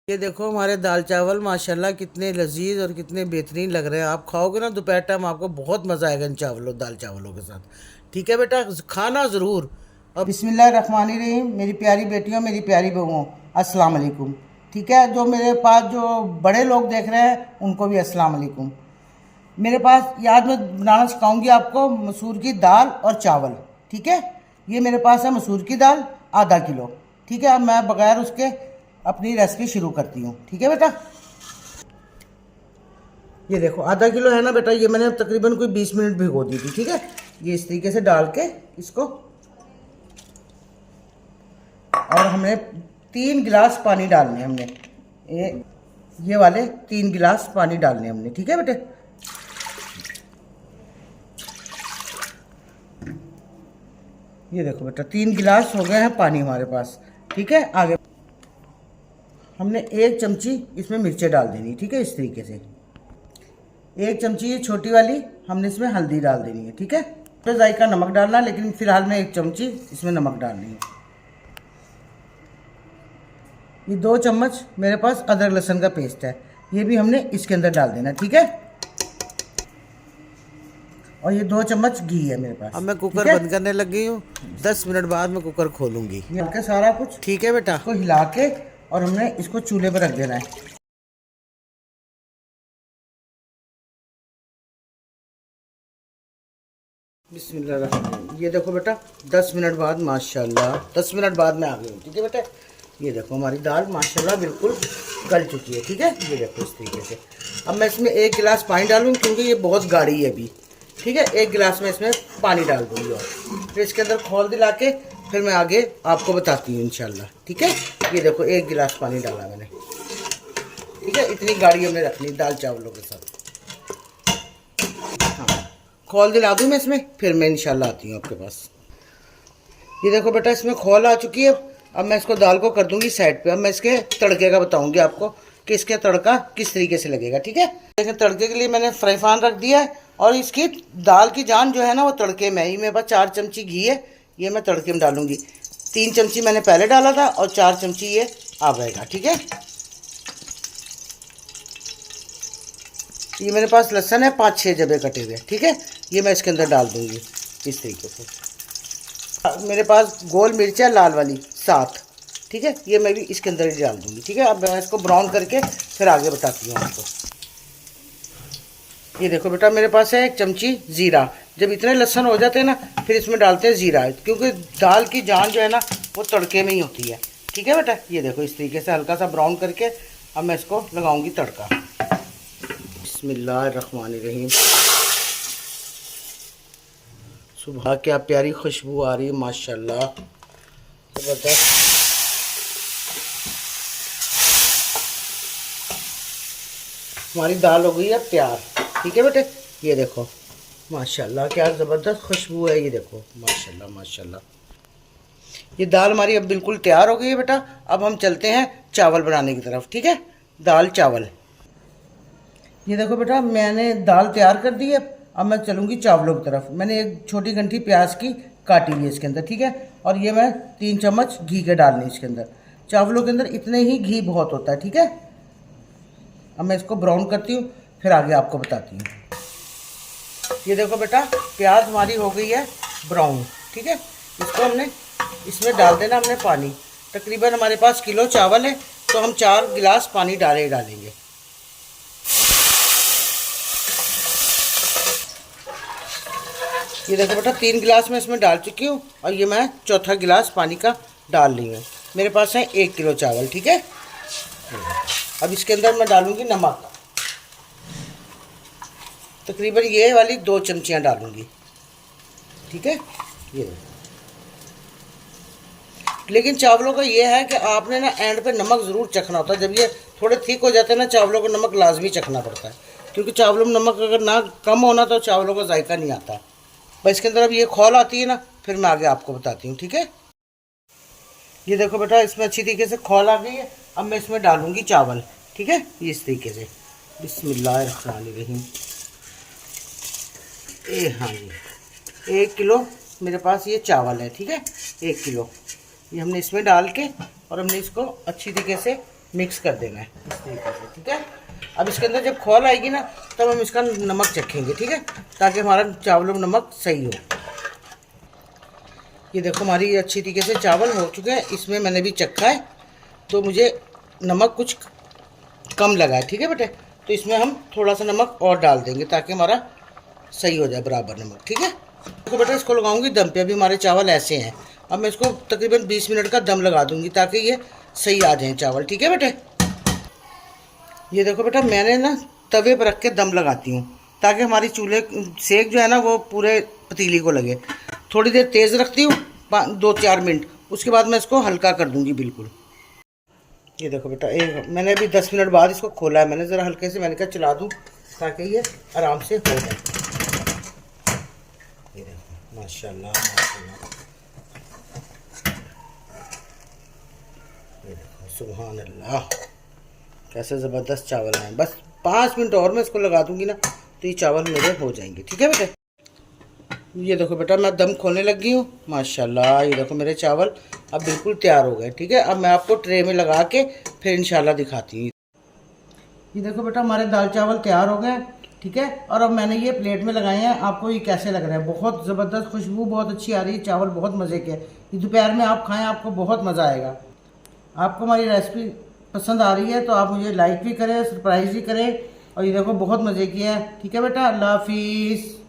ये देखो हमारे दाल चावल माशाल्लाह कितने लजीज और कितने बेहतरीन लग रहे हैं। आप खाओगे ना दोपहर टाइम, आपको बहुत मज़ा आएगा इन चावलों दाल चावलों के साथ। ठीक है बेटा, खाना ज़रूर। अब बिस्मिल्लाहिर्रहमानिर्रहीम। मेरी प्यारी बेटियों, मेरी प्यारी बहुओं, अस्सलाम वालेकुम। ठीक है, जो मेरे पास जो बड़े लोग देख रहे हैं उनको भी अस्सलाम वालेकुम। मेरे पास ये आज मैं बनाना सिखाऊंगी आपको मसूर की दाल और चावल। ठीक है, ये मेरे पास है मसूर की दाल आधा किलो। ठीक है, अब मैं बगैर उसके अपनी रेसिपी शुरू करती हूँ। ठीक है बेटा, ये देखो आधा किलो है ना बेटा, ये मैंने तकरीबन कोई 20 मिनट भिगो दी थी। ठीक है, ये इस तरीके से डाल के इसको, और हमने 3 गिलास पानी डालने हमने, ये वाले 3 गिलास पानी डालने हमने। ठीक है बेटे, ये देखो बेटा 3 गिलास हो गए हैं पानी हमारे पास। ठीक है, आगे हमने 1 चमची इसमें मिर्चें डाल देनी। ठीक है, इस तरीके से 1 चमची ये छोटी वाली हमने इसमें हल्दी डाल देनी है। ठीक है, तो जायका नमक डालना, लेकिन फिलहाल मैं 1 चमची इसमें नमक डालनी है। ये 2 चम्मच मेरे पास अदरक लहसुन का पेस्ट है, ये भी हमने इसके अंदर डाल देना। ठीक है, और ये 2 चम्मच घी है मेरे पास। अब मैं कुकर बंद करने लग गई हूँ, 10 मिनट बाद मैं कुकर खोलूंगी। ये सारा कुछ ठीक है बेटा, इसको हिला के और हमने इसको चूल्हे पर रख देना है। बिस्मिल्लाह। ये देखो बेटा 10 मिनट बाद माशाल्लाह, 10 मिनट बाद मैं आ गई हूँ। ठीक है बेटा, ये देखो हमारी दाल माशाल्लाह बिल्कुल गल चुकी है। ठीक है, ये देखो इस तरीके से। अब मैं इसमें 1 गिलास पानी डालूंगी क्योंकि ये बहुत गाढ़ी है अभी। ठीक है, 1 गिलास में इसमें पानी डाल दूंगी और फिर इसके अंदर खोल दिला के फिर मैं आगे आपको बताती हूँ इंशाल्लाह। ठीक है, ये देखो 1 गिलास पानी डाला मैंने। ठीक है, इतनी गाढ़ी हमने रखनी दाल चावलों के साथ। हाँ, खोल दिला दूँ मैं इसमें, फिर मैं इंशाल्लाह आती हूँ आपके पास। ये देखो बेटा इसमें खोल आ चुकी है। अब मैं इसको दाल को कर दूंगी साइड पे। अब मैं इसके तड़के का बताऊंगी आपको कि इसका तड़का किस तरीके से लगेगा। ठीक है, लेकिन तड़के के लिए मैंने फ्राई पैन रख दिया है और इसकी दाल की जान जो है ना वो तड़के में ही। मेरे पास 4 चमची घी है, ये मैं तड़के में डालूंगी। 3 चमची मैंने पहले डाला था और 4 चमची ये अब आएगा। ठीक है, ये मेरे पास लहसुन है 5-6 जबे कटे हुए। ठीक है, ये मैं इसके अंदर डाल दूंगी इस तरीके से। मेरे पास गोल मिर्च है लाल वाली 7। ठीक है, ये मैं भी इसके अंदर ही डाल दूंगी। ठीक है, अब मैं इसको ब्राउन करके फिर आगे बताती हूँ आपको। ये देखो बेटा मेरे पास है 1 चमची ज़ीरा। जब इतने लहसुन हो जाते हैं ना फिर इसमें डालते हैं ज़ीरा, क्योंकि दाल की जान जो है ना वो तड़के में ही होती है। ठीक है बेटा, ये देखो इस तरीके से हल्का सा ब्राउन करके अब मैं इसको लगाऊंगी तड़का। बिस्मिल्लाहिर्रहमानिर्रहीम। सुबह क्या प्यारी खुशबू आ रही है माशाल्लाह, ज़बरदस्त। हमारी दाल हो गई है तैयार। ठीक है बेटे, ये देखो माशाल्लाह क्या ज़बरदस्त खुशबू है। ये देखो माशाल्लाह माशाल्लाह, ये दाल हमारी अब बिल्कुल तैयार हो गई है बेटा। अब हम चलते हैं चावल बनाने की तरफ। ठीक है, दाल चावल। ये देखो बेटा मैंने दाल तैयार कर दी है। अब मैं चलूँगी चावलों की तरफ। मैंने एक छोटी गंठी प्याज की काटी हुई है इसके अंदर। ठीक है, और ये मैं 3 चम्मच घी के डालने इसके अंदर। चावलों के अंदर इतने ही घी बहुत होता है। ठीक है, अब मैं इसको ब्राउन करती हूँ, फिर आगे आपको बताती हूँ। ये देखो बेटा प्याज हमारी हो गई है ब्राउन। ठीक है, इसको हमने इसमें डाल देना हमने पानी। तकरीबन हमारे पास किलो चावल है तो हम 4 गिलास पानी डालेंगे। ये देखो बेटा 3 गिलास मैं इसमें डाल चुकी हूँ और ये मैं चौथा गिलास पानी का डाल रही हूँ। मेरे पास है 1 किलो चावल। ठीक है, अब इसके अंदर मैं डालूंगी नमक। तकरीबन ये वाली 2 चमचियाँ डालूंगी। ठीक है, ये लेकिन चावलों का ये है कि आपने ना एंड पे नमक ज़रूर चखना होता है। जब ये थोड़े थिक हो जाते हैं ना चावलों को नमक लाजमी चखना पड़ता है, क्योंकि चावलों में नमक अगर ना कम होना तो चावलों का जायका नहीं आता। बस इसके अंदर अब ये खौल आती है ना फिर मैं आगे आपको बताती हूँ। ठीक है, ये देखो बेटा इसमें अच्छी तरीके से खौल आ गई है। अब मैं इसमें डालूंगी चावल। ठीक है, ये इस तरीके से। बिस्मिल्लाहिर्रहमानिर्रहीम। हाँ जी, 1 किलो मेरे पास ये चावल है। ठीक है, 1 किलो ये हमने इसमें डाल के और हमने इसको अच्छी तरीके से मिक्स कर देना है इस तरीके से, ठीक है। अब इसके अंदर जब खौल आएगी ना तब हम इसका नमक चखेंगे, ठीक है, ताकि हमारा चावलों में नमक सही हो। ये देखो हमारी अच्छी तरीके से चावल हो चुके हैं, इसमें मैंने भी चखा है तो मुझे नमक कुछ कम लगा है, ठीक है बेटे। तो इसमें हम थोड़ा सा नमक और डाल देंगे ताकि हमारा सही हो जाए बराबर नमक, ठीक है। तो बेटा इसको लगाऊंगी दम पे। अभी हमारे चावल ऐसे हैं, अब मैं इसको तकरीबन 20 मिनट का दम लगा दूंगी ताकि ये सही आ जाए चावल, ठीक है बेटे। ये देखो बेटा मैंने ना तवे पर रख के दम लगाती हूँ ताकि हमारी चूल्हे सेक जो है ना वो पूरे पतीली को लगे। थोड़ी देर तेज़ रखती हूँ 2-4 मिनट, उसके बाद मैं इसको हल्का कर दूँगी बिल्कुल। ये देखो बेटा मैंने अभी 10 मिनट बाद इसको खोला है, मैंने ज़रा हल्के से मैंने कहा चला दूँ ताकि ये आराम से हो जाए। ये देखो माशाल्लाह माशाल्लाह, ये देखो सुभान अल्लाह कैसे ज़बरदस्त चावल हैं। बस 5 मिनट और मैं इसको लगा दूंगी ना तो ये चावल मेरे हो जाएंगे, ठीक है बेटे। ये देखो बेटा मैं दम खोलने लगी हूँ माशाल्लाह। ये देखो मेरे चावल अब बिल्कुल तैयार हो गए, ठीक है। अब मैं आपको ट्रे में लगा के फिर इंशाल्लाह दिखाती हूँ। ये देखो बेटा हमारे दाल चावल तैयार हो गए, ठीक है। और अब मैंने ये प्लेट में लगाए हैं। आपको ये कैसे लग रहा है? बहुत ज़बरदस्त खुशबू बहुत अच्छी आ रही है, चावल बहुत मज़े के। ये दोपहर में आप खाएँ, आपको बहुत मज़ा आएगा। आपको हमारी रेसिपी पसंद आ रही है तो आप मुझे लाइक भी करें, सरप्राइज़ भी करें। और ये देखो बहुत मज़े की है, ठीक है बेटा। अल्लाह हाफिज़।